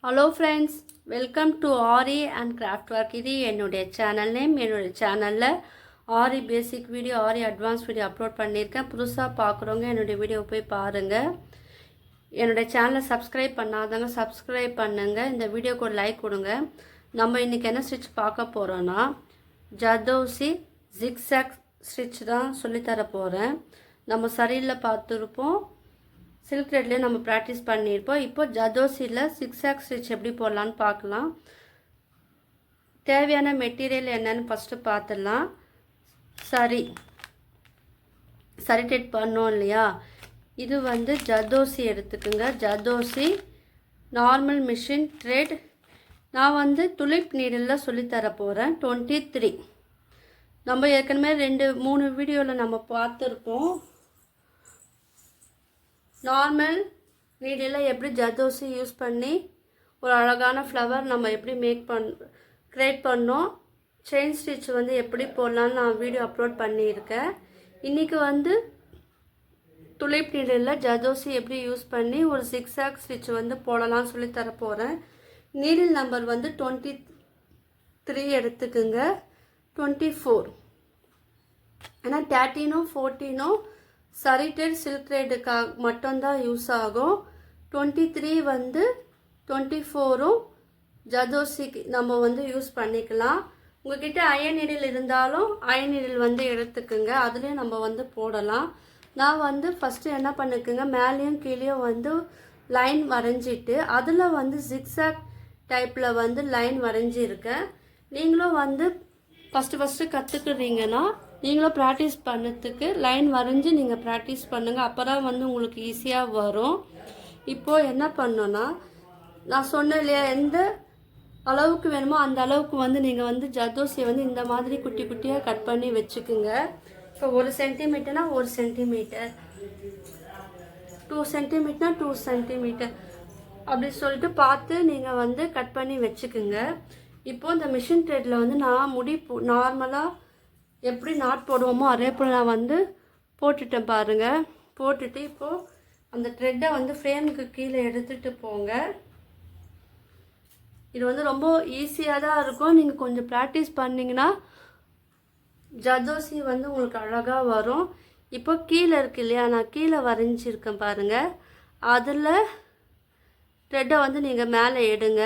Hello friends, welcome to aari and craft work. இது என்னுடைய channel name. என்னுடைய சேனலில் ஆரி பேசிக் வீடியோ, ஆரி அட்வான்ஸ் வீடியோ அப்லோட் பண்ணியிருக்கேன். புதுசாக பார்க்குறவங்க என்னுடைய வீடியோ போய் பாருங்கள். என்னுடைய சேனலை சப்ஸ்கிரைப் பண்ணாதவங்க சப்ஸ்கிரைப் பண்ணுங்கள். இந்த வீடியோக்கு ஒரு லைக் கொடுங்க. நம்ம இன்றைக்கி என்ன ஸ்டிச் பார்க்க போகிறோன்னா, ஜர்தோசி ஜிக்ஸாக் ஸ்டிச் தான் சொல்லித்தர போகிறேன். நம்ம சரியில் பார்த்துருப்போம், சில்க் த்ரெட்லேயே நம்ம ப்ராக்டிஸ் பண்ணியிருப்போம். இப்போ ஜர்தோசியில் சிக்ஸாக் ஸ்டிச் எப்படி போடலான்னு பார்க்கலாம். தேவையான மெட்டீரியல் என்னன்னு ஃபஸ்ட்டு பார்த்துடலாம். சரி த்ரெட் பண்ணோம் இல்லையா, இது வந்து ஜர்தோசி எடுத்துக்குங்க. Zardozi normal machine thread. நான் வந்து துலிப் நீடில் சொல்லித்தர போகிறேன். 23 நம்ம ஏற்கனவே 2-3 வீடியோவில் நம்ம பார்த்துருப்போம். நார்மல் நீடில் எப்படி ஜர்தோசி யூஸ் பண்ணி ஒரு அழகான ஃப்ளவர் நம்ம எப்படி க்ரியேட் பண்ணோம், செயின் ஸ்டிச் வந்து எப்படி போடலான்னு நான் வீடியோ அப்லோட் பண்ணியிருக்கேன். இன்றைக்கி வந்து துலிப் நீடில் ஜர்தோசி எப்படி யூஸ் பண்ணி ஒரு சிக்ஸாக் ஸ்டிச் வந்து போடலாம்னு சொல்லி தரப்போகிறேன். நீடில் நம்பர் வந்து 23 எடுத்துக்குங்க. 24 ஏன்னா 13 14 சரிட்டட் சில்க் த்ரெட்டுக்காக மட்டும்தான் யூஸ் ஆகும். 23 வந்து 24 ஜர்தோசிக்கு நம்ம வந்து யூஸ் பண்ணிக்கலாம். உங்ககிட்ட அயன் நீடில் இருந்தாலும் அயன் நீடில் வந்து எடுத்துக்குங்க, அதுலேயும் நம்ம வந்து போடலாம். நான் வந்து ஃபஸ்ட்டு என்ன பண்ணிக்குங்க, மேலேயும் கீழேயும் வந்து லைன் வரைஞ்சிட்டு அதில் வந்து ஜிக்ஸாக் டைப்பில் வந்து லைன் வரைஞ்சிருக்கேன். நீங்களும் வந்து ஃபஸ்ட்டு கற்றுக்குறீங்கன்னா நீங்களும் ப்ராக்டிஸ் பண்ணதுக்கு லைன் வரைஞ்சி நீங்கள் ப்ராக்டிஸ் பண்ணுங்கள். அப்போ தான் வந்து உங்களுக்கு ஈஸியாக வரும். இப்போது என்ன பண்ணோன்னா, நான் சொன்னேன் இல்லையா, எந்த அளவுக்கு வேணுமோ அந்த அளவுக்கு வந்து நீங்கள் வந்து ஜர்தோசியை வந்து இந்த மாதிரி குட்டி குட்டியாக கட் பண்ணி வச்சுக்குங்க. இப்போ 1 சென்டிமீட்டர்னா 1 சென்டிமீட்டர், 2 சென்டிமீட்டர்னா 2 சென்டிமீட்டர் அப்படி சொல்லிட்டு பார்த்து நீங்கள் வந்து கட் பண்ணி வச்சுக்குங்க. இப்போது இந்த மிஷின் த்ரெட்டில் வந்து நான் நார்மலாக எப்படி நாட் போடுவோமோ அதே போல் நான் வந்து போட்டுட்டேன் பாருங்கள். போட்டுட்டு இப்போது அந்த த்ரெட்டை வந்து ஃப்ரேமுக்கு கீழே எடுத்துகிட்டு போங்க. இது வந்து ரொம்ப ஈஸியாக தான் இருக்கும். நீங்கள் கொஞ்சம் ப்ராக்டிஸ் பண்ணிங்கன்னா ஜர்தோசி வந்து உங்களுக்கு அழகாக வரும். இப்போ கீழே இருக்கு இல்லையா, நான் கீழே வரைஞ்சிருக்கேன் பாருங்கள். அதில் த்ரெட்டை வந்து நீங்கள் மேலே எடுங்க.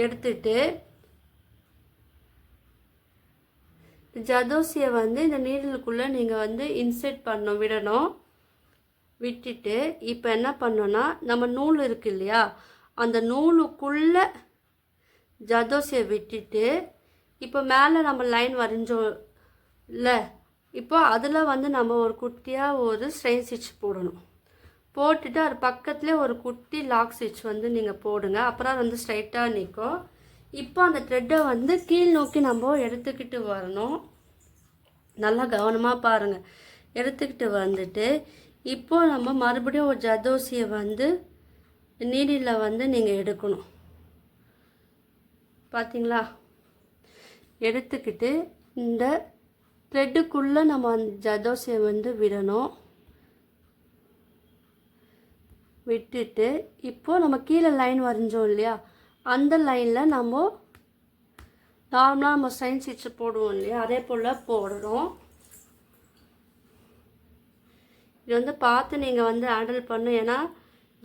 எடுத்துட்டு ஜர்தோசியை வந்து இந்த நீடலுக்குள்ளே நீங்கள் வந்து இன்செர்ட் விடணும். விட்டுட்டு இப்போ என்ன பண்ணோன்னா, நம்ம நூல் இருக்கு இல்லையா, அந்த நூலுக்குள்ளே ஜர்தோசியை விட்டுட்டு இப்போ மேலே நம்ம லைன் வரைஞ்சோம் இல்லை, இப்போ அதில் வந்து நம்ம ஒரு குட்டியாக ஒரு ஸ்ட்ரெயின் ஸ்டிச் போடணும். போட்டுட்டு அது பக்கத்துலேயே ஒரு குட்டி லாக் ஸ்டிச் வந்து நீங்கள் போடுங்க. அப்புறம் வந்து ஸ்ட்ரைட்டாக நிற்கும். இப்போ அந்த த்ரெட்டை வந்து கீழ் நோக்கி நம்ம எடுத்துக்கிட்டு வரணும். நல்லா கவனமாக பாருங்கள். எடுத்துக்கிட்டு வந்துட்டு இப்போது நம்ம மறுபடியும் ஒரு ஜர்தோசியை வந்து நீடில் வந்து நீங்கள் எடுக்கணும். பார்த்தீங்களா? எடுத்துக்கிட்டு இந்த த்ரெட்டுக்குள்ளே நம்ம அந்த ஜர்தோசியை வந்து விடணும். விட்டுட்டு இப்போது நம்ம கீழே லைன் வரைஞ்சோம் இல்லையா, அந்த லைனில் நம்ம நார்மலாக நம்ம ஸ்ட்ரெயின் ஸ்டிச் போடுவோம் இல்லையா, அதே போல் போடணும். இது வந்து பார்த்து நீங்கள் வந்து ஹேண்டில் பண்ணணும். ஏன்னா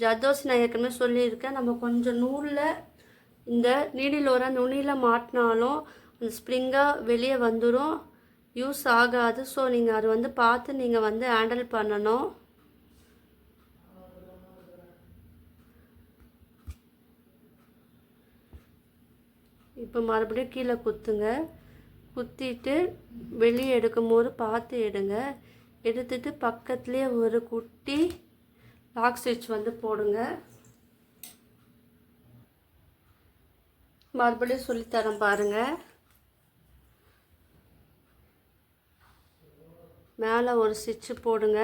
ஜர்தோசி நான் ஏற்கனவே சொல்லியிருக்கேன், நம்ம கொஞ்சம் நூலில் இந்த நீடில் ஒரு நுனியில் மாட்டினாலும் அந்த ஸ்ப்ரிங்காக வெளியே வந்துடும், யூஸ் ஆகாது. ஸோ நீங்கள் அது வந்து பார்த்து நீங்கள் வந்து ஹேண்டில் பண்ணணும். இப்போ மறுபடியும் கீழே குத்துங்க. குத்திட்டு வெளியே எடுக்கும் போது பார்த்து எடுங்க. எடுத்துட்டு பக்கத்துலேயே ஒரு குட்டி லாக் ஸ்டிச் வந்து போடுங்க. மறுபடியும் சொல்லித்தரேன் பாருங்கள். மேலே ஒரு ஸ்டிச்சு போடுங்க.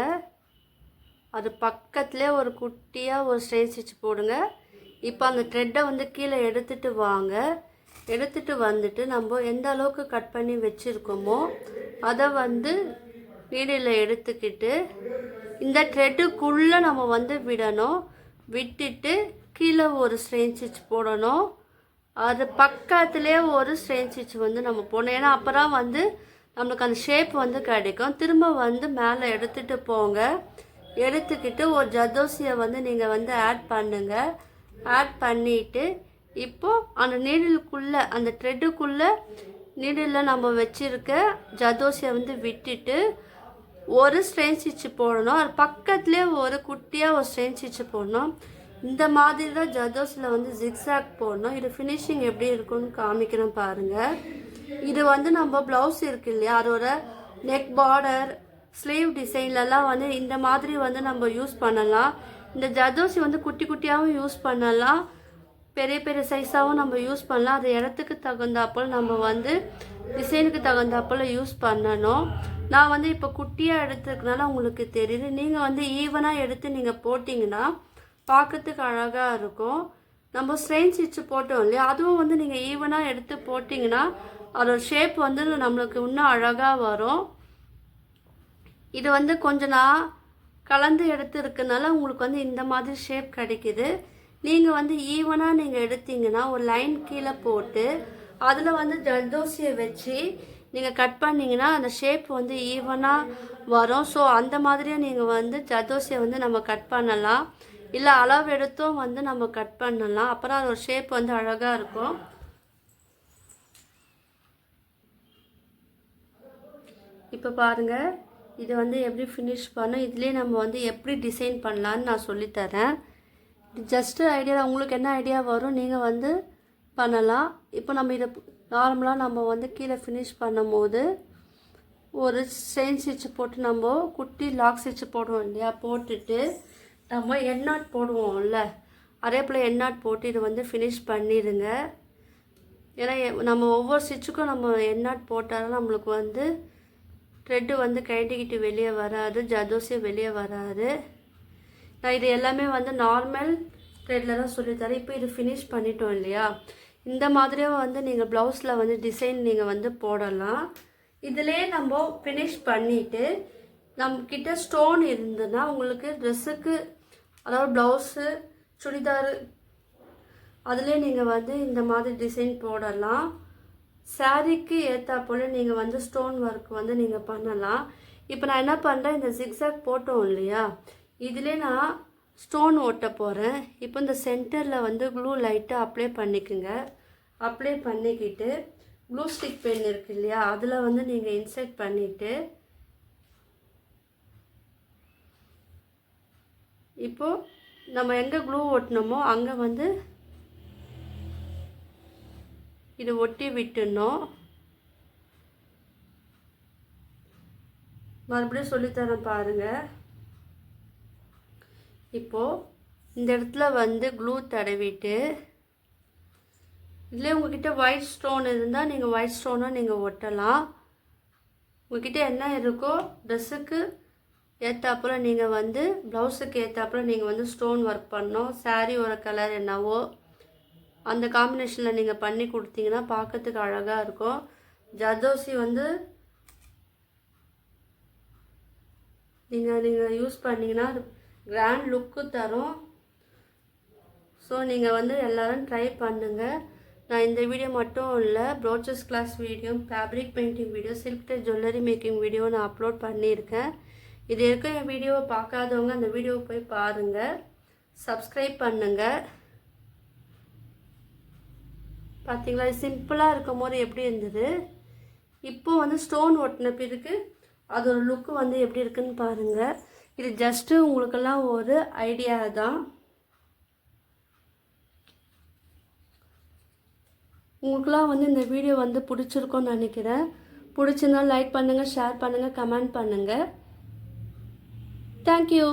அது பக்கத்துலேயே ஒரு குட்டியாக ஒரு ஸ்ட்ரெயின் ஸ்டிச் போடுங்க. இப்போ அந்த த்ரெட்டை வந்து கீழே எடுத்துகிட்டு வாங்க. எடுத்துகிட்டு வந்துட்டு நம்ம எந்த அளவுக்கு கட் பண்ணி வச்சுருக்கோமோ அதை வந்து நீடில் எடுத்துக்கிட்டு இந்த த்ரெட்டுக்குள்ளே நம்ம வந்து விடணும். விட்டுட்டு கீழே ஒரு ஸ்ட்ரெயின் ஸ்டிச் போடணும். அது பக்கத்துலேயே ஒரு ஸ்ட்ரெயின் ஸ்டிச் வந்து நம்ம போடணும். ஏன்னா அப்போ தான் வந்து நம்மளுக்கு அந்த ஷேப் வந்து கிடைக்கும். திரும்ப வந்து மேலே எடுத்துகிட்டு போங்க. எடுத்துக்கிட்டு ஒரு ஜர்தோசியை வந்து நீங்கள் வந்து ஆட் பண்ணுங்கள். ஆட் பண்ணிவிட்டு இப்போது அந்த நீடிலுக்குள்ளே அந்த த்ரெட்டுக்குள்ளே நீடிலில் நம்ம வச்சுருக்க ஜர்தோசியை வந்து விட்டுட்டு ஒரு ஸ்ட்ரெயின் ஸ்டிச் போடணும். அது பக்கத்துலேயே ஒரு குட்டியாக ஒரு ஸ்ட்ரெயின் ஸ்டிச் போடணும். இந்த மாதிரி தான் ஜர்தோசியில் வந்து ஜிக்ஸாக் போடணும். இது ஃபினிஷிங் எப்படி இருக்குன்னு காமிக்கிறேன் பாருங்கள். இது வந்து நம்ம ப்ளவுஸ் இருக்கு இல்லையா, அதோட நெக் பார்டர் ஸ்லீவ் டிசைன்லலாம் வந்து இந்த மாதிரி வந்து நம்ம யூஸ் பண்ணலாம். இந்த ஜர்தோசி வந்து குட்டி குட்டியாகவும் யூஸ் பண்ணலாம், பெரிய பெரிய சைஸாகவும் நம்ம யூஸ் பண்ணலாம். அது இடத்துக்கு தகுந்தாப்போல் நம்ம வந்து டிசைனுக்கு தகுந்தாப்போல் யூஸ் பண்ணணும். நான் வந்து இப்போ குட்டியாக எடுத்துருக்கனால உங்களுக்கு தெரியுது. நீங்கள் வந்து ஈவனாக எடுத்து நீங்கள் போட்டிங்கன்னா பார்க்கறதுக்கு அழகாக இருக்கும். நம்ம ஸ்ட்ரெயின் ஸ்டிச் போட்டோம் இல்லையா, அதுவும் வந்து நீங்கள் ஈவனாக எடுத்து போட்டிங்கன்னா அதோட ஷேப் வந்து நம்மளுக்கு இன்னும் அழகாக வரும். இது வந்து கொஞ்சம் நான் கலந்து எடுத்து இருக்கனால உங்களுக்கு வந்து இந்த மாதிரி ஷேப் கிடைக்குது. நீங்கள் வந்து ஈவனாக நீங்கள் எடுத்தீங்கன்னா ஒரு லைன் கீழே போட்டு அதில் வந்து ஜர்தோசியை வச்சு நீங்கள் கட் பண்ணிங்கன்னா அந்த ஷேப் வந்து ஈவனாக வரும். ஸோ அந்த மாதிரியே நீங்கள் வந்து ஜர்தோசியை வந்து நம்ம கட் பண்ணலாம். இல்லை அளவு எடுத்தும் வந்து நம்ம கட் பண்ணலாம். அப்புறம் அதோட ஷேப் வந்து அழகாக இருக்கும். இப்போ பாருங்கள், இது வந்து எப்படி ஃபினிஷ் பண்ணோம், இதுலேயே நம்ம வந்து எப்படி டிசைன் பண்ணலான்னு நான் சொல்லித்தரேன். ஜஸ்ட்டு ஐடியா உங்களுக்கு என்ன ஐடியா வரும் நீங்கள் வந்து பண்ணலாம். இப்போ நம்ம இதை நார்மலாக நம்ம வந்து கீழே ஃபினிஷ் பண்ணும் போது ஒரு ஸ்ட்ரெயின் ஸ்டிச் போட்டு நம்ம குட்டி லாக் ஸ்டிச் போடுவோம் இல்லையா, போட்டுட்டு நம்ம எண்ணாட் போடுவோம்ல, அதே போல் எண்ணாட் போட்டு இது வந்து ஃபினிஷ் பண்ணிடுங்க. ஏன்னா நம்ம ஒவ்வொரு ஸ்டிச்சுக்கும் நம்ம எண்ணாட் போட்டாலும் நம்மளுக்கு வந்து த்ரெட்டு வந்து கழட்டிக்கிட்டு வெளியே வராது, ஜர்தோசி வெளியே வராது. நான் இது எல்லாமே வந்து நார்மல் த்ரெட்டில் தான் சொல்லித்தரேன். இப்போ இது ஃபினிஷ் பண்ணிட்டோம் இல்லையா, இந்த மாதிரியே வந்து நீங்கள் ப்ளவுஸில் வந்து டிசைன் நீங்கள் வந்து போடலாம். இதிலே நம்ம ஃபினிஷ் பண்ணிவிட்டு நம்மக்கிட்ட ஸ்டோன் இருந்ததுன்னா உங்களுக்கு ட்ரெஸ்ஸுக்கு, அதாவது ப்ளவுஸு, சுடிதாரு, அதிலே நீங்கள் வந்து இந்த மாதிரி டிசைன் போடலாம். சாரீக்கு ஏற்றா போல் நீங்கள் வந்து ஸ்டோன் ஒர்க் வந்து நீங்கள் பண்ணலாம். இப்போ நான் என்ன பண்ணுறேன், இந்த ஜிக்ஸாக் போட்டோம் இல்லையா, இதிலே நான் ஸ்டோன் ஓட்ட போகிறேன். இப்போ இந்த சென்டரில் வந்து க்ளூ லைட்டாக அப்ளை பண்ணிக்கோங்க. அப்ளை பண்ணிக்கிட்டு க்ளூ ஸ்டிக் பென் இருக்குது இல்லையா, அதில் வந்து நீங்கள் இன்சர்ட் பண்ணிவிட்டு இப்போது நம்ம எங்கே க்ளூ ஒட்டினோமோ அங்கே வந்து இது ஒட்டி விட்டுணும். மறுபடியும் சொல்லித்தரேன் பாருங்கள். இப்போது இந்த இடத்துல வந்து க்ளூ தடவிட்டு இதில் உங்கள்கிட்ட ஒயிட் ஸ்டோன் இருந்தால் நீங்கள் ஒயிட் ஸ்டோனாக நீங்கள் ஒட்டலாம். உங்கள்கிட்ட என்ன இருக்கோ ட்ரெஸ்ஸுக்கு ஏற்றாப்புல நீங்கள் வந்து ப்ளவுஸுக்கு ஏற்றாப்புல நீங்கள் வந்து ஸ்டோன் ஒர்க் பண்ணணும். சாரியோட கலர் என்னவோ அந்த காம்பினேஷனில் நீங்கள் பண்ணி கொடுத்தீங்கன்னா பார்க்கறதுக்கு அழகாக இருக்கும். ஜர்தோசி வந்து நீங்கள் யூஸ் பண்ணிங்கன்னா கிராண்ட் லுக்கு தரும். ஸோ நீங்கள் வந்து எல்லோரும் ட்ரை பண்ணுங்கள். நான் இந்த வீடியோ மட்டும் இல்லை, brooches class video, fabric painting video, silk type jewellery making video நான் அப்லோட் பண்ணியிருக்கேன். இது இருக்க என் வீடியோவை பார்க்காதவங்க அந்த வீடியோவை போய் பாருங்கள், சப்ஸ்கிரைப் பண்ணுங்கள். பார்த்தீங்களா, சிம்பிளாக இருக்கும் போது எப்படி இருந்தது. இப்போ வந்து ஸ்டோன் ஒட்டின பிறகு அதோட லுக்கு வந்து எப்படி இருக்குன்னு பாருங்கள். இது ஜஸ்ட்டு உங்களுக்கெல்லாம் ஒரு ஐடியா தான். உங்களுக்கெல்லாம் வந்து இந்த வீடியோ வந்து பிடிச்சிருக்கோன்னு நினைக்கிறேன். பிடிச்சிருந்தா லைக் பண்ணுங்கள், ஷேர் பண்ணுங்கள், கமெண்ட் பண்ணுங்கள். தேங்க்யூ.